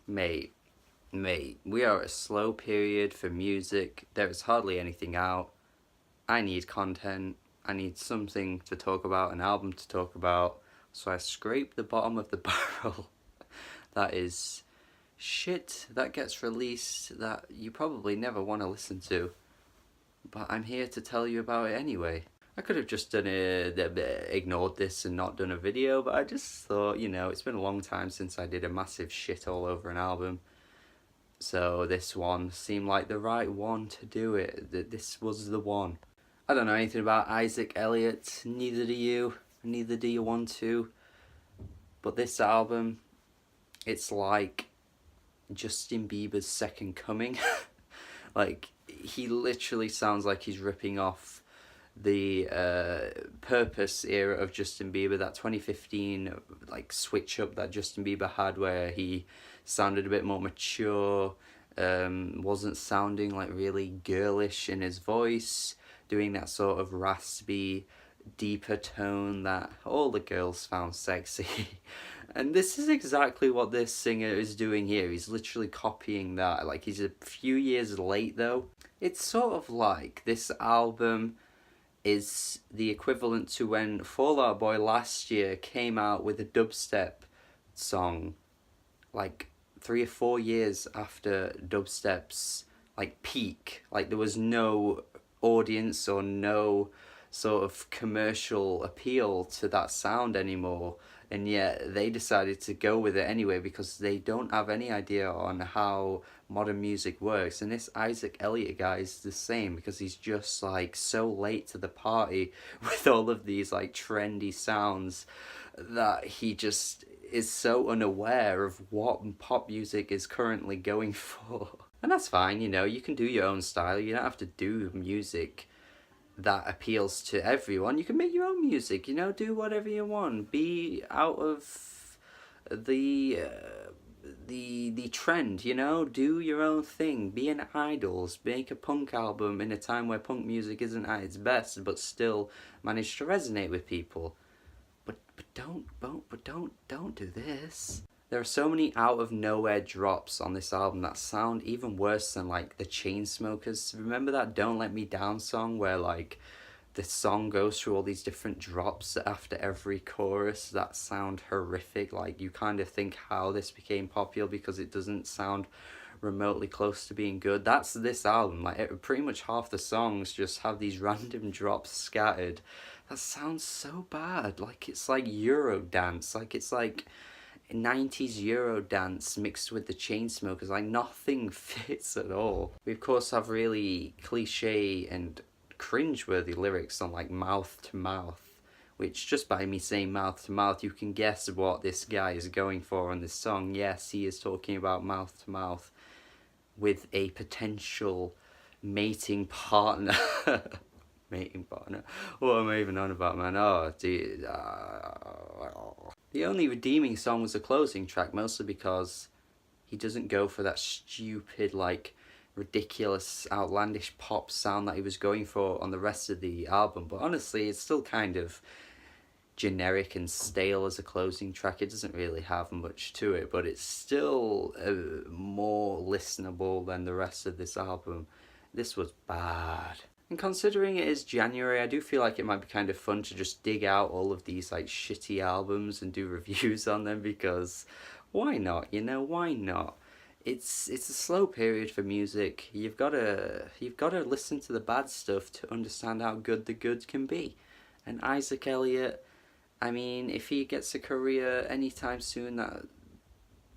Mate, we are at a slow period for music. There is hardly anything out. I need content. I need something to talk about, an album to talk about. So I scrape the bottom of the barrel. That is shit that gets released that you probably never want to listen to. But I'm here to tell you about it anyway. I could have just ignored this and not done a video, but I just thought, it's been a long time since I did a massive shit all over an album. So this one seemed like the right one to do it. This was the one. I don't know anything about Isac Elliot, neither do you, neither do you want to. But this album, it's like Justin Bieber's second coming. Like, he literally sounds like he's ripping off the Purpose era of Justin Bieber, that 2015 like switch up that Justin Bieber had where he sounded a bit more mature, wasn't sounding like really girlish in his voice, doing that sort of raspy, deeper tone that all the girls found sexy. And this is exactly what this singer is doing here. He's literally copying that. Like, he's a few years late though. It's sort of like this album is the equivalent to when Fall Out Boy last year came out with a dubstep song, like 3 or 4 years after dubstep's like peak. Like, there was no audience or no sort of commercial appeal to that sound anymore, and yet they decided to go with it anyway because they don't have any idea on how modern music works. And this Isac Elliot guy is the same, because he's just like so late to the party with all of these like trendy sounds that he just is so unaware of what pop music is currently going for. And that's fine, you can do your own style. You don't have to do music that appeals to everyone. You can make your own music, do whatever you want. Be out of the trend, do your own thing. Be an Idols, make a punk album in a time where punk music isn't at its best, but still manage to resonate with people. But don't do this. There are so many out of nowhere drops on this album that sound even worse than like the Chainsmokers. Remember that Don't Let Me Down song where like the song goes through all these different drops after every chorus that sound horrific? Like, you kind of think how this became popular because it doesn't sound remotely close to being good. That's this album. Like, pretty much half the songs just have these random drops scattered that sounds so bad. Like, it's like Eurodance. Like, it's like 90s Eurodance mixed with the Chainsmokers. Like, nothing fits at all. We of course have really cliche and cringeworthy lyrics on like Mouth to Mouth, which just by me saying mouth to mouth you can guess what this guy is going for on this song. Yes, he is talking about mouth to mouth with a potential mating partner. Mating partner? What am I even on about, man? Oh, dude. The only redeeming song was the closing track, mostly because he doesn't go for that stupid, like, ridiculous, outlandish pop sound that he was going for on the rest of the album. But honestly, it's still kind of generic and stale as a closing track. It doesn't really have much to it, but it's still more listenable than the rest of this album. This was bad. And considering it is January, I do feel like it might be kind of fun to just dig out all of these like shitty albums and do reviews on them, because why not? Why not? It's a slow period for music. You've got to listen to the bad stuff to understand how good the good can be. And Isac Elliot, I mean, if he gets a career anytime soon that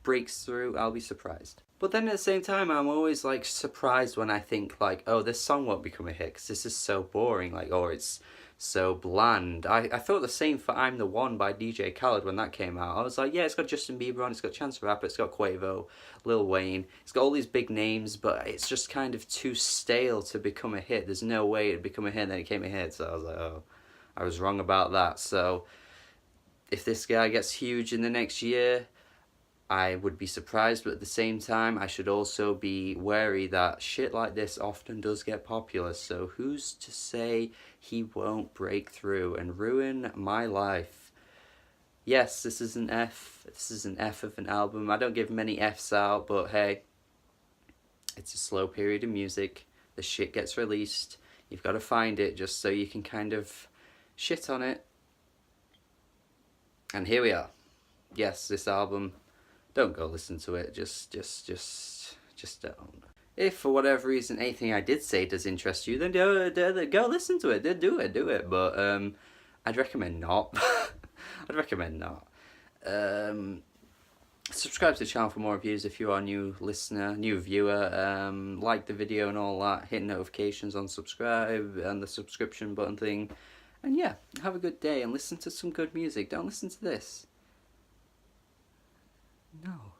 breaks through, I'll be surprised. But then at the same time, I'm always like surprised when I think like, oh, this song won't become a hit because this is so boring, like, or it's so bland. I thought the same for I'm the One by DJ Khaled when that came out. I was like, yeah, it's got Justin Bieber on, it's got Chance the Rapper, it's got Quavo, Lil Wayne, it's got all these big names, but it's just kind of too stale to become a hit. There's no way it'd become a hit, and then it came a hit, so I was like, oh, I was wrong about that. So if this guy gets huge in the next year, I would be surprised, but at the same time, I should also be wary that shit like this often does get popular, so who's to say he won't break through and ruin my life Yes, this is an F. This is an F of an album. I don't give many Fs out, but hey, it's a slow period of music. The shit gets released. You've got to find it just so you can kind of shit on it. And here we are. Yes, this album. Don't go listen to it. Just don't. If for whatever reason anything I did say does interest you, then go listen to it. Do it. But I'd recommend not. I'd recommend not. Subscribe to the channel for more reviews if you are a new listener, new viewer. Like the video and all that. Hit notifications on subscribe and the subscription button thing. And yeah, have a good day and listen to some good music. Don't listen to this. No.